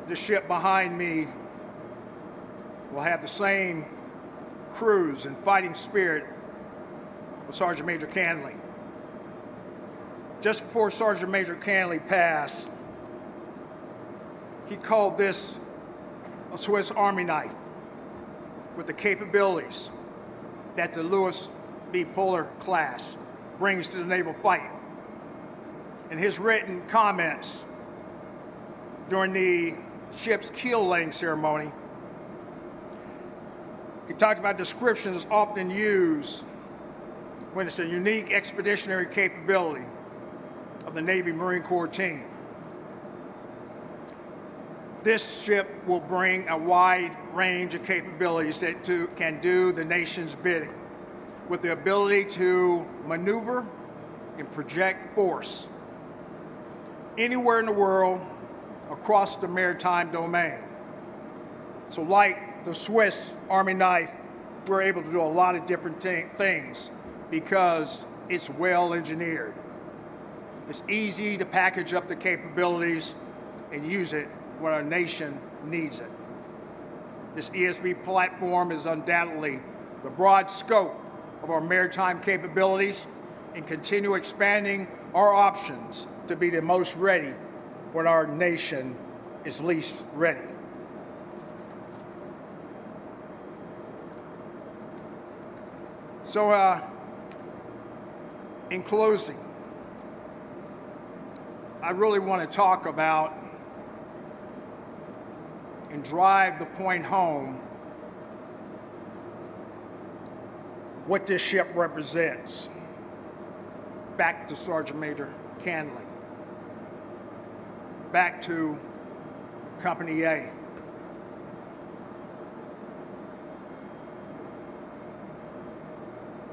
The ship behind me will have the same crews and fighting spirit of Sergeant Major Canley. Just before Sergeant Major Canley passed, he called this a Swiss Army knife with the capabilities that the Lewis B. Puller class brings to the naval fight. In his written comments during the ship's keel laying ceremony, he talked about descriptions often used when it's a unique expeditionary capability of the Navy Marine Corps team. This ship will bring a wide range of capabilities that can do the nation's bidding, with the ability to maneuver and project force anywhere in the world across the maritime domain. So like the Swiss Army knife, we're able to do a lot of different things because it's well engineered. It's easy to package up the capabilities and use it when our nation needs it. This ESB platform is undoubtedly the broad scope of our maritime capabilities and continue expanding our options to be the most ready when our nation is least ready. So, in closing, I really want to talk about and drive the point home what this ship represents. Back to Sergeant Major Canley. Back to Company A.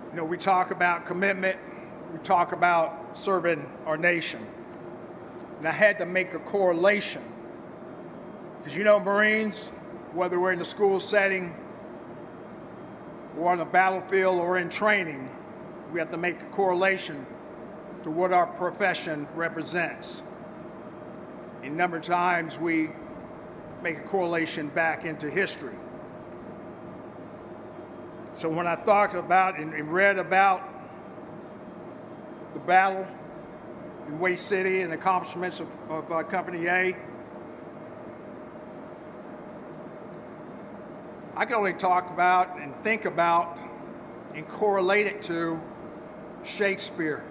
You know, we talk about commitment, we talk about serving our nation. And I had to make a correlation. Because you know, Marines, whether we're in the school setting, or on the battlefield, or in training, we have to make a correlation to what our profession represents. A number of times we make a correlation back into history. So when I thought about and read about the battle in Way City and accomplishments of Company A, I can only talk about and think about and correlate it to Shakespeare.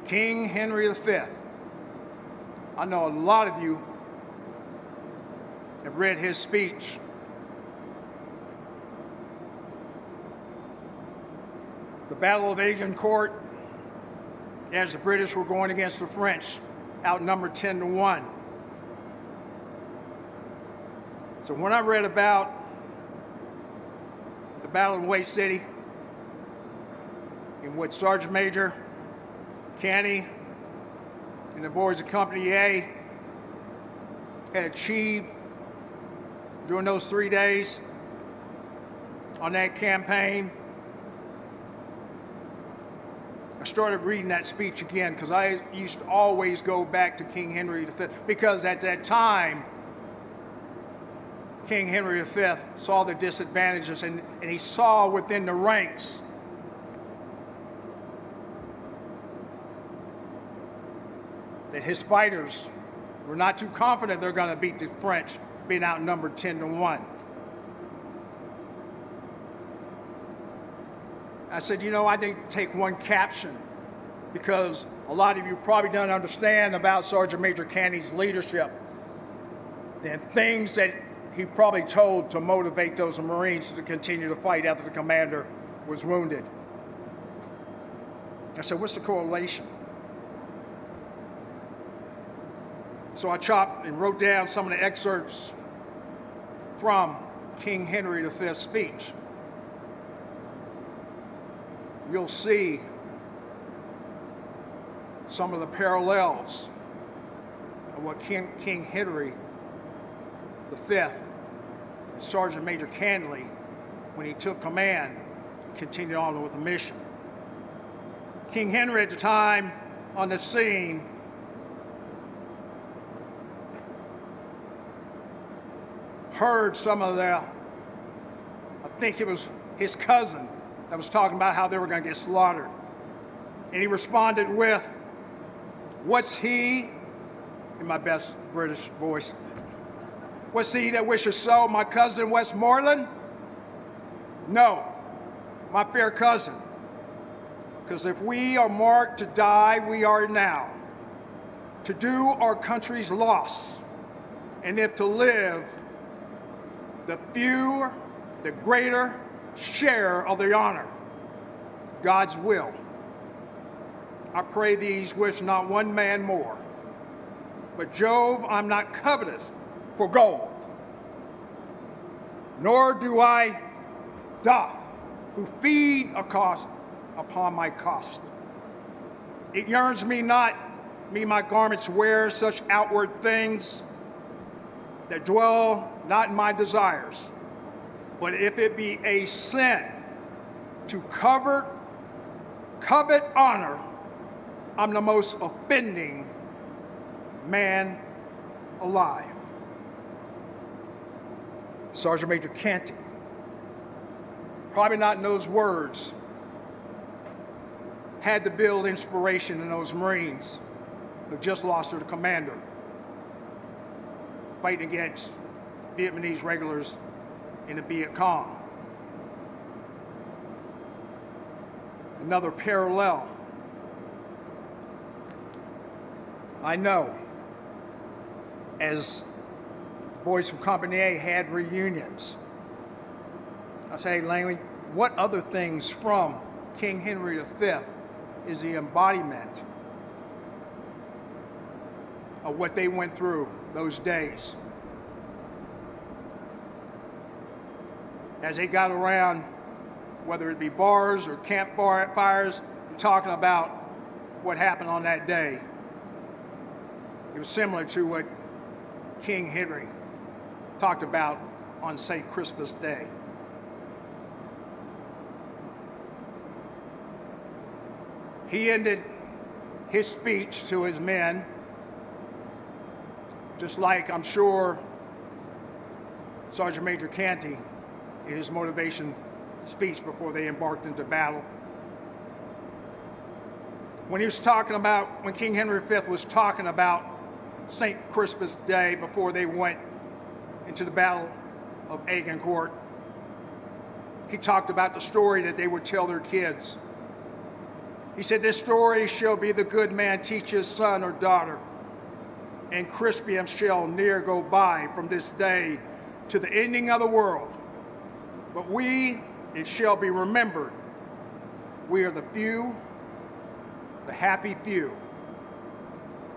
King Henry V. I know a lot of you have read his speech. The Battle of Agincourt, as the British were going against the French, outnumbered 10-1. So when I read about the battle in Way City and what Sergeant Major Canley and the boys of Company A had achieved during those 3 days on that campaign, I started reading that speech again because I used to always go back to King Henry V, because at that time, King Henry V saw the disadvantages and he saw within the ranks that his fighters were not too confident they're going to beat the French, being outnumbered 10-1. I said, you know, I need to take one caption because a lot of you probably don't understand about Sergeant Major Canley's leadership and things that he probably told to motivate those Marines to continue to fight after the commander was wounded. I said, what's the correlation? So I chopped and wrote down some of the excerpts from King Henry V's speech. You'll see some of the parallels of what King Henry V and Sergeant Major Canley, when he took command, continued on with the mission. King Henry at the time on the scene heard some of the, I think it was his cousin that was talking about how they were going to get slaughtered. And he responded with, what's he, in my best British voice, what's he that wishes so, my cousin Westmoreland? No, my fair cousin, because if we are marked to die, we are now. To do our country's loss, and if to live, the fewer, the greater share of the honor, God's will. I pray these wish not one man more. But Jove, I'm not covetous for gold, nor do I doth who feed a cost upon my cost. It yearns me not, me my garments wear such outward things that dwell not in my desires, but if it be a sin to covet honor, I'm the most offending man alive. Sergeant Major Canty, probably not in those words, had to build inspiration in those Marines who just lost their commander, fighting against Vietnamese regulars in the Viet Cong. Another parallel. I know, as boys from Company A had reunions, I say, hey, Langley, what other things from King Henry V is the embodiment of what they went through those days? As they got around, whether it be bars or campfires, talking about what happened on that day. It was similar to what King Henry talked about on St. Crispus Day. He ended his speech to his men, just like I'm sure Sergeant Major Canty, his motivation speech before they embarked into battle. When he was talking about, when King Henry V was talking about St. Crispus Day before they went into the Battle of Agincourt, he talked about the story that they would tell their kids. He said, this story shall be the good man teach his son or daughter, and Crispium shall ne'er go by from this day to the ending of the world. But we, it shall be remembered, we are the few, the happy few,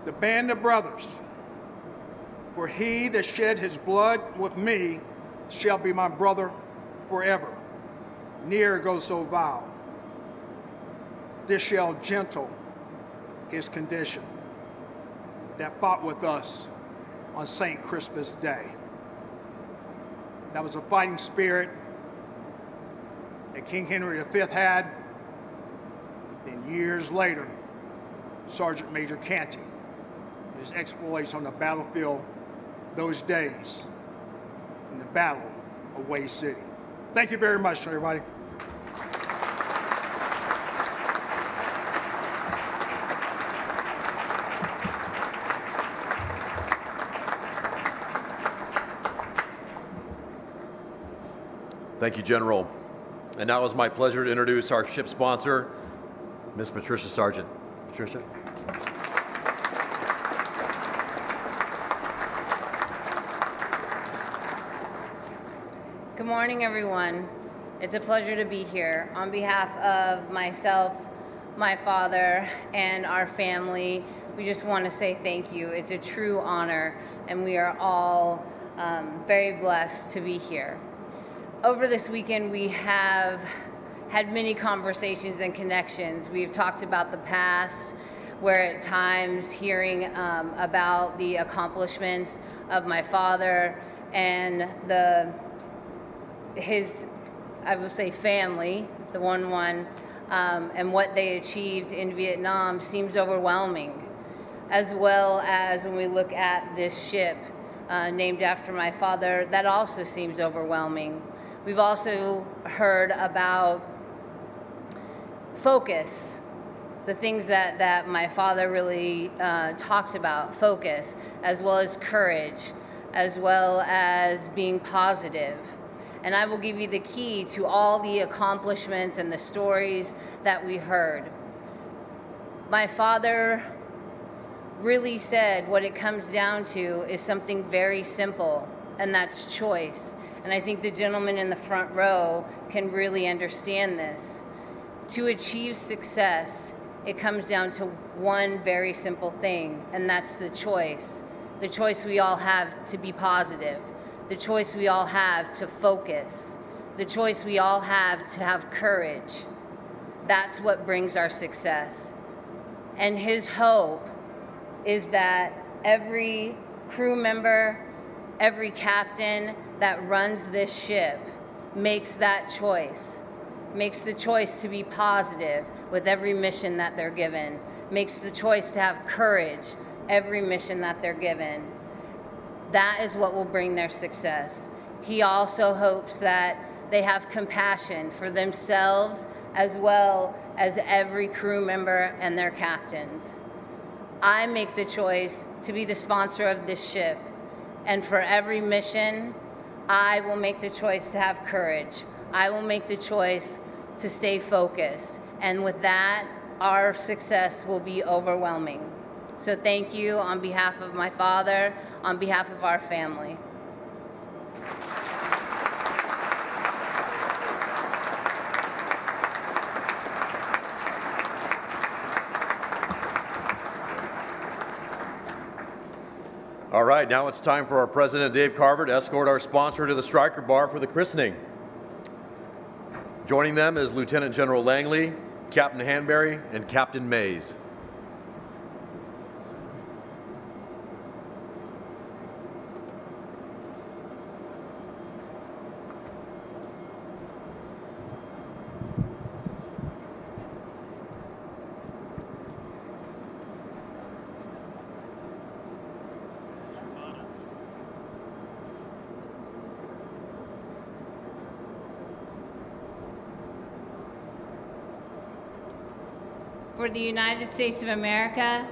the band of brothers. For he that shed his blood with me shall be my brother forever. Ne'er go so vile. This shall gentle his condition that fought with us on St. Crispus Day. That was a fighting spirit that King Henry V had. Then years later, Sergeant Major Canty, his exploits on the battlefield those days in the Battle of Way City. Thank you very much, everybody. Thank you, General. And now it's my pleasure to introduce our ship sponsor, Miss Patricia Sargent. Patricia. Good morning, everyone. It's a pleasure to be here. On behalf of myself, my father, and our family, we just want to say thank you. It's a true honor, and we are all very blessed to be here. Over this weekend, we have had many conversations and connections. We've talked about the past, where at times hearing about the accomplishments of my father and his, I would say, family, the one, and what they achieved in Vietnam seems overwhelming, as well as when we look at this ship named after my father, that also seems overwhelming. We've also heard about focus, the things that my father really talked about, focus, as well as courage, as well as being positive, and I will give you the key to all the accomplishments and the stories that we heard. My father really said what it comes down to is something very simple, and that's choice. And I think the gentleman in the front row can really understand this. To achieve success, it comes down to one very simple thing, and that's the choice. The choice we all have to be positive. The choice we all have to focus. The choice we all have to have courage. That's what brings our success. And his hope is that every crew member, every captain that runs this ship makes that choice, makes the choice to be positive with every mission that they're given, makes the choice to have courage every mission that they're given. That is what will bring their success. He also hopes that they have compassion for themselves as well as every crew member and their captains. I make the choice to be the sponsor of this ship, and for every mission, I will make the choice to have courage. I will make the choice to stay focused, and with that, our success will be overwhelming. So thank you on behalf of my father, on behalf of our family. All right, now it's time for our President, Dave Carver, to escort our sponsor to the striker bar for the christening. Joining them is Lieutenant General Langley, Captain Hanbury, and Captain Mays. For the United States of America,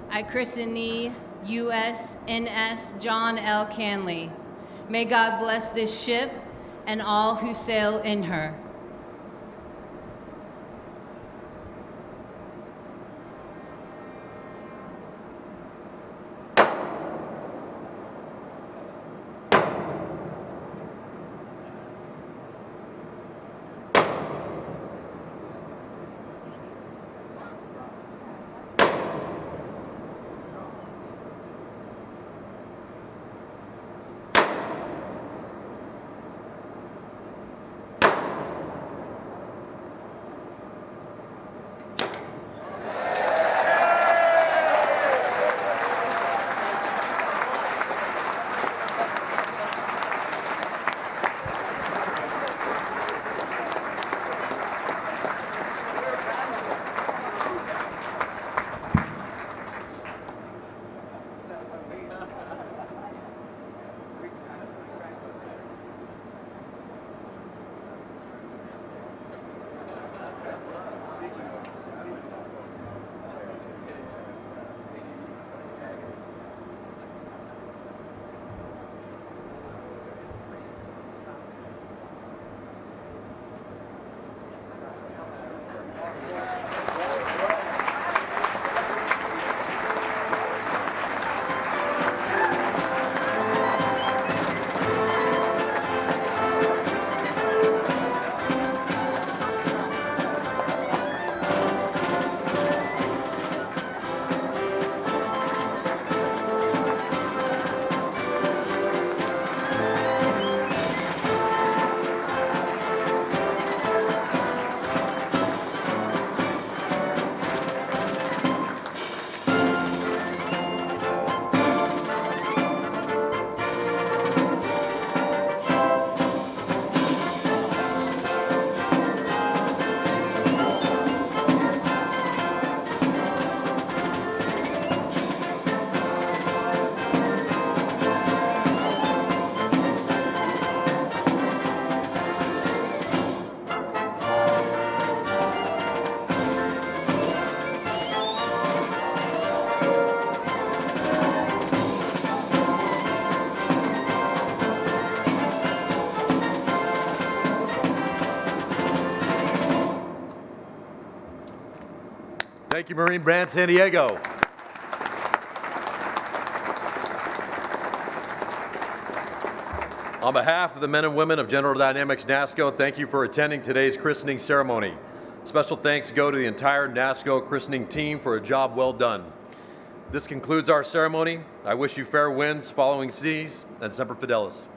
I christen the USNS John L. Canley. May God bless this ship and all who sail in her. Thank you, Marine Brand San Diego. On behalf of the men and women of General Dynamics NASCO, thank you for attending today's christening ceremony. Special thanks go to the entire NASCO christening team for a job well done. This concludes our ceremony. I wish you fair winds, following seas, and Semper Fidelis.